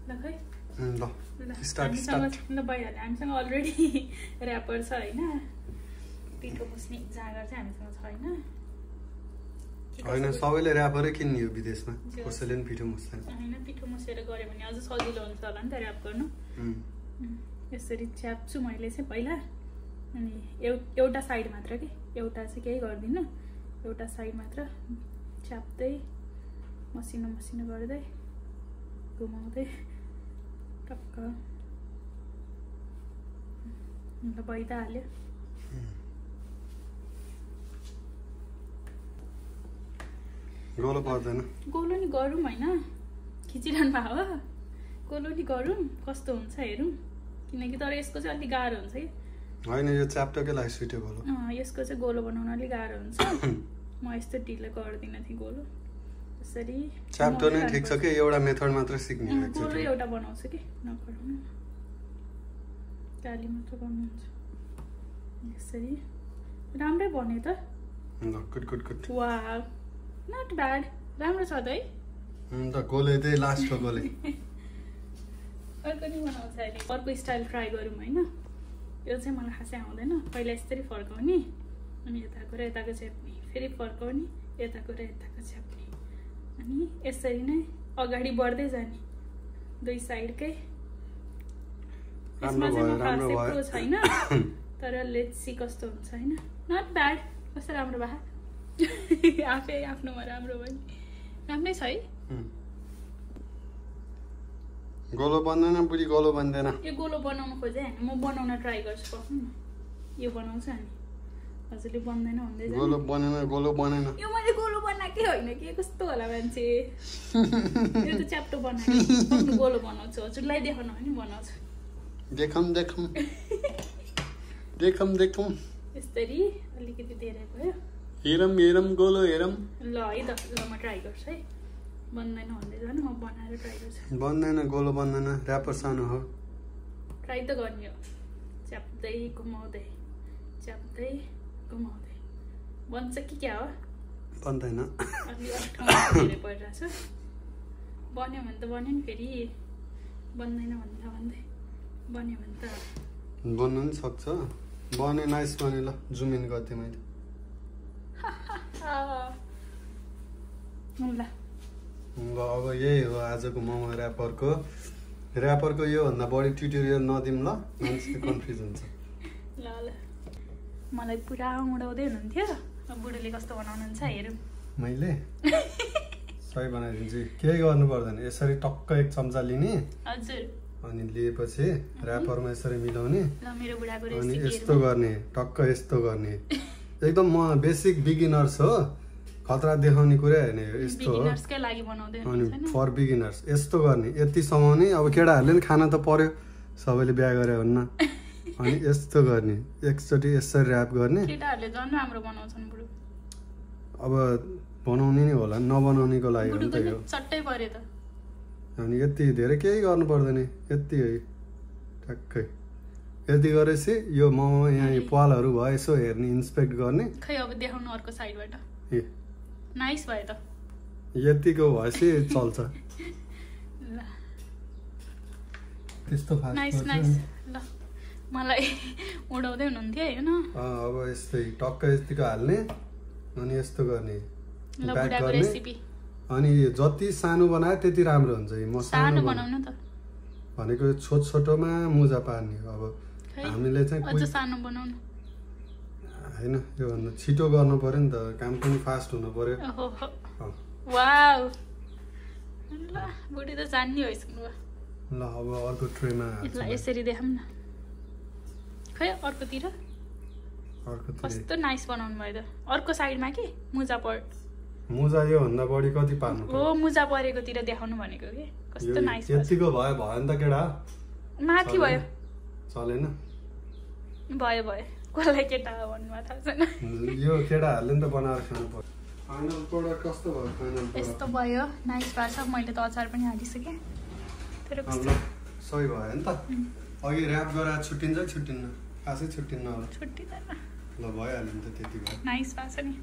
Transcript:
ल खै ल स्टार्ट ल भइहाल्यो हामीसँग अलरेडी ऱ्यापर छ हैन पिठो मुस्ने जाँगर चाहिँ हामीसँग छैन हैन सबैले ऱ्यापरै किन्ने हो विदेशमा कसैले पनि पिठो मुस्दैन हैन पिठो मुसेर गरे भने अझ सजिलो हुन्छ होला नि त ऱ्याप गर्नु यसरी च्याप्छु मैले चाहिँ पहिला अनि एउटा साइड मात्र के एउटा चाहिँ केही गर्दिन एउटा साइड मात्र च्याप्दै मसिनो मसिनो गर्दै घुमाउँदै टक्क ल भइ त हाल्यो गोलो पर्दैन गोलो नि गरौँ हैन खिचिरहनु भएको हो गोलो नि गरौँ कस्तो हुन्छ हेरौँ किनकि तर यसको चाहिँ अलिक गाह्रो हुन्छ कि हैन यो च्याप्टकै लागि सुटेबल हो यसको चाहिँ गोलो बनाउन अलिक गाह्रो हुन्छ म यस्तो ढिलो गर्दिनँ थिएँ गोलो यसरी च्याप्टो नै ठिक छ कि एउटा मेथड मात्र सिक्ने हो गोलो एउटा बनाउँछु कि नगरौँ टाली मात्र गर्नुहुन्छ यसरी राम्रै बन्यो त ल गुड वाउ नट ब्याड राम्रो छ त है त गोले चाहिँ लास्ट हो गोले अर्को नि बनाउँछ अहिले अर्को स्टाइल ट्राई गरौँ हैन यो चाहिँ मलाई खासै आउँदैन पहिला यसरी फर्काउने अनि यताको र यताको च्याप्ने फेरि फर्काउने यताको र यताको च्याप्ने अनि यसरी नै अगाडि बढ्दै जाने दुई साइडकै यसमा चाहिँ म खासै प्रो छैन तर लेट्स सी कस्तो हुन्छ हैन नट ब्याड कस्तो राम्रो भए आफै आफ्नोमा राम्रो भयो राम्रै छ है गोलो बन्दैन बुढी गोलो बन्दैन यो गोलो बनाउनु खोजे हैन म बनाउन ट्राई गर्छु पक्नु यो बनाउँछ नि हजुरले बन्दैन भन्दै जानु गोलो बनेन यो मैले गोलो बनाएकै होइन कि कस्तो होला मान्छे यो त च्याप्टो बनाएको गोलो बनाउँछु हजुरलाई देखाउन पनि बनाउँछु देखम यसरी अलिकति धेरै भयो हेरम गोलो हेरम ल है त ल म ट्राई गर्छु है बन्दैन भन्दै जानु म बनाएर ट्राई गर्छु बन्दैन गोलो बन्दैन ऱ्यापर सानो हो ट्राई त गर्ने हो च्याप्दै घुमाउँदै बन्छ कि क्या हो बन्दैन अलि धेरै परिरहेछ बन्यो भने त बन्यो नि फेरि बन्दैन भन्दै बन्यो भने त बन्न नि सक्छ बने नाइस बने ल जुम इन गर्थे मैले ल अब यही हो आजको मोमो ऱ्यापरको यो भन्दा बढी ट्युटोरियल नदिउँ ल मान्छे कन्फ्युज हुन्छ ल मलाई पुरा उडाउँदै हुनुहुन्थ्यो अब बुढोले कस्तो बनाउनुहुन्छ हेरौँ मैले सही बनाइदिन्छु केही गर्नु पर्दैन यसरी टक्क एक चम्चा लिने हजुर अनि लिएपछि ऱ्यापरमा यसरी मिलाउने ल मेरो बुढाको अनि यस्तो गर्ने टक्क यस्तो गर्ने एकदम म बेसिक बिगिनर्स हो खतरा देखाउने कुरा हैन यो यस्तो हो अनि फर बिगिनर्स यस्तो गर्ने यति समाउने अब केटाहरूले नि खाना त पर्यो सबैले बिहा गरे भन्न अनि यस्तो गर्ने एकचोटि यसरी ऱ्याप गर्ने केटाहरूले झन् राम्रो बनाउँछन् बुढो अब बनाउने नै होला नबनाउनेको लागि हो नि त यो चट्टै पर्यो त अनि यति धेरै केही गर्नु पर्दैन यति है ठ्याक्कै यति गरेपछि यो मोमो यहाँ पालहरू भयो यसो हेर्ने इन्सपेक्ट गर्ने खै अब देखाउनु अर्को साइडबाट ए नाइस भयो त यतिको भएपछि चल्छ ल त्यस्तो फास्ट नाइस ल मलाई उडाउँदै हुनुहुन्थ्यो हैन अब यस्तै टक्क यतिको हाल्ने अनि यस्तो गर्ने ल बुढाको रेसिपी अनि जति सानो बनाए त्यति राम्रो हुन्छ म सानो बनाउनु त भनेको छोटोमा मुजा पार्ने अब हामीले चाहिँ अझ सानो बनाउनु हैन यो भन्दा छिटो गर्नु पर्यो नि त काम पनि फास्ट हुनु पर्यो वाउ ल बुढी त जान्ने भइसक्नु भयो ल अब अर्को ट्रेमा ल यसरी देखाउँ न खै अर्कोतिर कस्तो नाइस बनाउनु भयो त अर्को साइडमा के मुजा यो भन्दा बढी कति पार्नु हो मुजा परेकोतिर देखाउनु भनेको के कस्तो नाइस यतिको भयो नि त केटा माथि भयो चलेन भयो कसलाई केटा भन्नुमा थाहा छैन यो केटाहरूले नि त बनाएर खानु पर्छ फाइनल प्रोडक्ट कस्तो भयो यस्तो भयो नाइस भएको छ मैले त अचार पनि हालिसकेँ तर सही भयो नि त अघि ऱ्याप गरेर छुट्टिन्छ छुट्टिन्न खासै छुट्टिन्न होला छुट्टिँदैन ल भइहाल्यो नि त त्यति भयो नाइस भएको छ नि